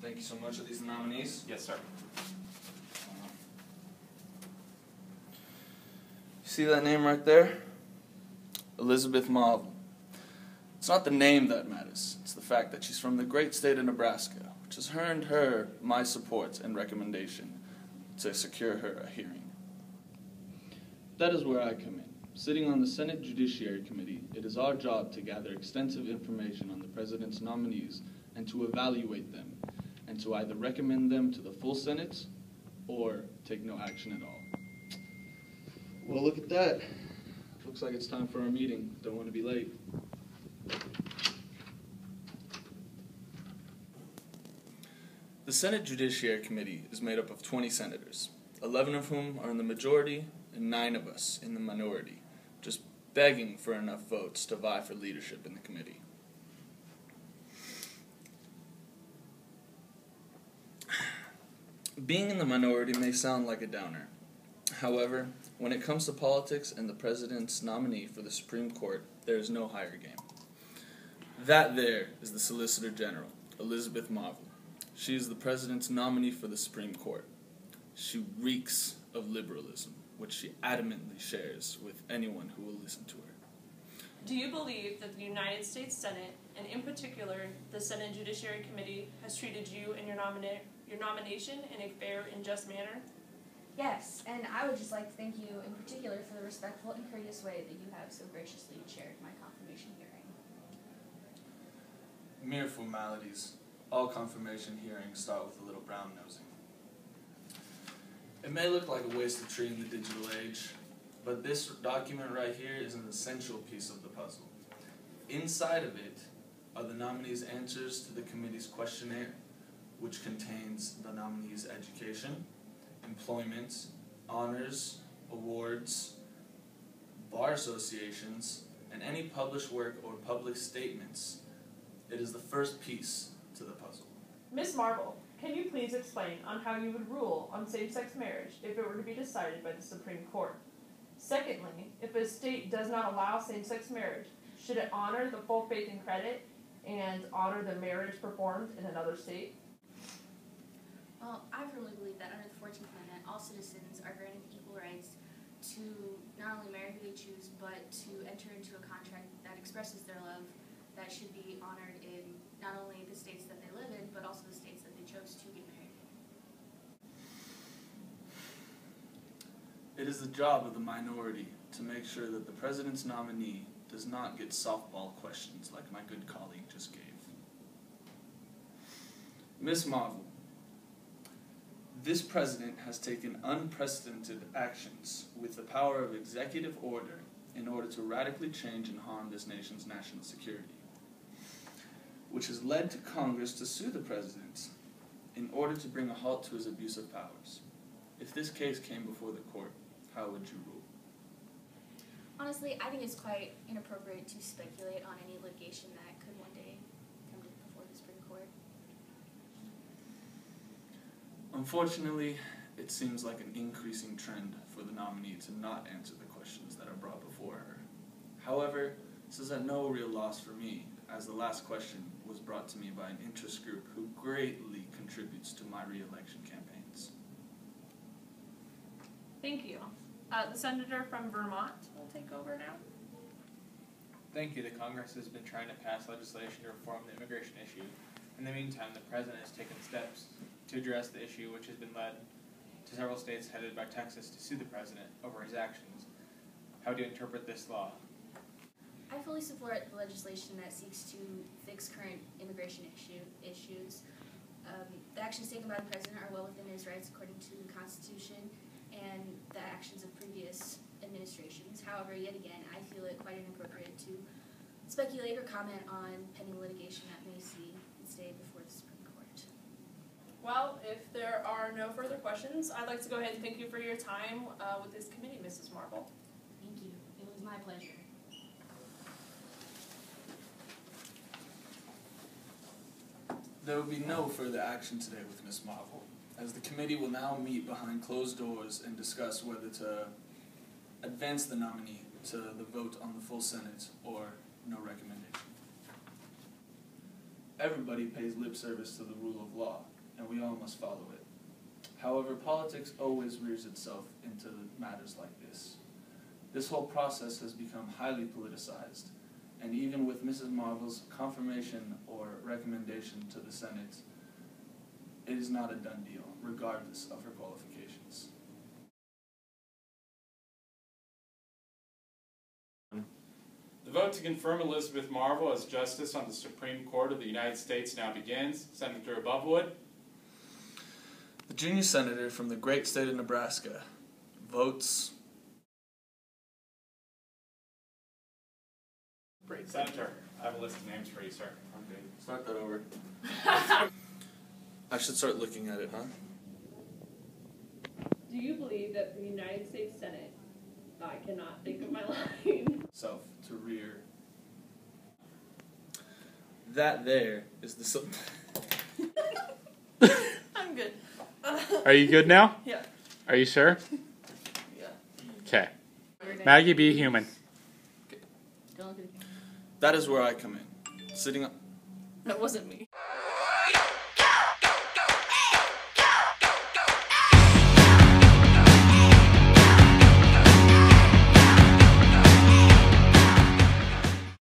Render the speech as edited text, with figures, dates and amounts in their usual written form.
Thank you so much. Are these the nominees? Yes, sir. See that name right there? Elizabeth Marvel. It's not the name that matters. It's the fact that she's from the great state of Nebraska, which has earned her my support and recommendation to secure her a hearing. That is where I come in. Sitting on the Senate Judiciary Committee, it is our job to gather extensive information on the President's nominees and to evaluate them, and to either recommend them to the full Senate or take no action at all. Well, look at that. Looks like it's time for our meeting. Don't want to be late. The Senate Judiciary Committee is made up of 20 senators, 11 of whom are in the majority and 9 of us in the minority, just begging for enough votes to vie for leadership in the committee. Being in the minority may sound like a downer. However, when it comes to politics and the President's nominee for the Supreme Court, there is no higher game. That there is the Solicitor General, Elizabeth Marvel. She is the President's nominee for the Supreme Court. She reeks of liberalism, which she adamantly shares with anyone who will listen to her. Do you believe that the United States Senate, and in particular the Senate Judiciary Committee, has treated you and your nomination in a fair and just manner? Yes, and I would just like to thank you in particular for the respectful and courteous way that you have so graciously chaired my confirmation hearing. Mere formalities. All confirmation hearings start with a little brown nosing. It may look like a wasted tree in the digital age, but this document right here is an essential piece of the puzzle. Inside of it are the nominees' answers to the committee's questionnaire, which contains the nominees' education, employment, honors, awards, bar associations, and any published work or public statements. It is the first piece to the puzzle. Ms. Marvel, can you please explain on how you would rule on same-sex marriage if it were to be decided by the Supreme Court? Secondly, if a state does not allow same-sex marriage, should it honor the full faith and credit and honor the marriage performed in another state? Well, I firmly believe that under the 14th Amendment, all citizens are granted equal rights to not only marry who they choose, but to enter into a contract that expresses their love that should be honored in not only the states that they live in, but also the states that they chose to get married in. It is the job of the minority to make sure that the President's nominee does not get softball questions like my good colleague just gave. Ms. Marvel, this President has taken unprecedented actions with the power of executive order in order to radically change and harm this nation's national security, which has led to Congress to sue the President in order to bring a halt to his abuse of powers. If this case came before the court, how would you rule? Honestly, I think it's quite inappropriate to speculate on any litigation that could one day come before the Supreme Court. Unfortunately, it seems like an increasing trend for the nominee to not answer the questions that are brought before her. However, this is at no real loss for me, as the last question was brought to me by an interest group who greatly contributes to my re-election campaigns. Thank you. The senator from Vermont will take over now. Thank you. The Congress has been trying to pass legislation to reform the immigration issue. In the meantime, the President has taken steps to address the issue, which has been led to several states headed by Texas to sue the President over his actions. How do you interpret this law? I fully support the legislation that seeks to fix current immigration issues. The actions taken by the President are well within his rights according to the Constitution and the actions of previous administrations. However, yet again, I feel it quite inappropriate to speculate or comment on pending litigation that may see its day before the Supreme Court. Well, if there are no further questions, I'd like to go ahead and thank you for your time with this committee, Mrs. Marvel. Thank you. It was my pleasure. There will be no further action today with Ms. Marvel, as the committee will now meet behind closed doors and discuss whether to advance the nominee to the vote on the full Senate or no recommendation. Everybody pays lip service to the rule of law, and we all must follow it. However, politics always rears itself into matters like this. This whole process has become highly politicized, and even with Mrs. Marvel's confirmation or recommendation to the Senate, it is not a done deal, regardless of her qualifications. The vote to confirm Elizabeth Marvel as Justice on the Supreme Court of the United States now begins. Senator Abovewood. The junior senator from the great state of Nebraska votes. Great. Senator, I have a list of names for you, sir. Okay, start that over. I should start looking at it, huh? Do you believe that for the United States Senate, I cannot think of my line. Self to rear. That there is the. I'm good. Are you good now? Yeah. Are you sure? Yeah. Okay. Maggie, be human. Don't look at the camera. That is where I come in. Sitting up. That wasn't me.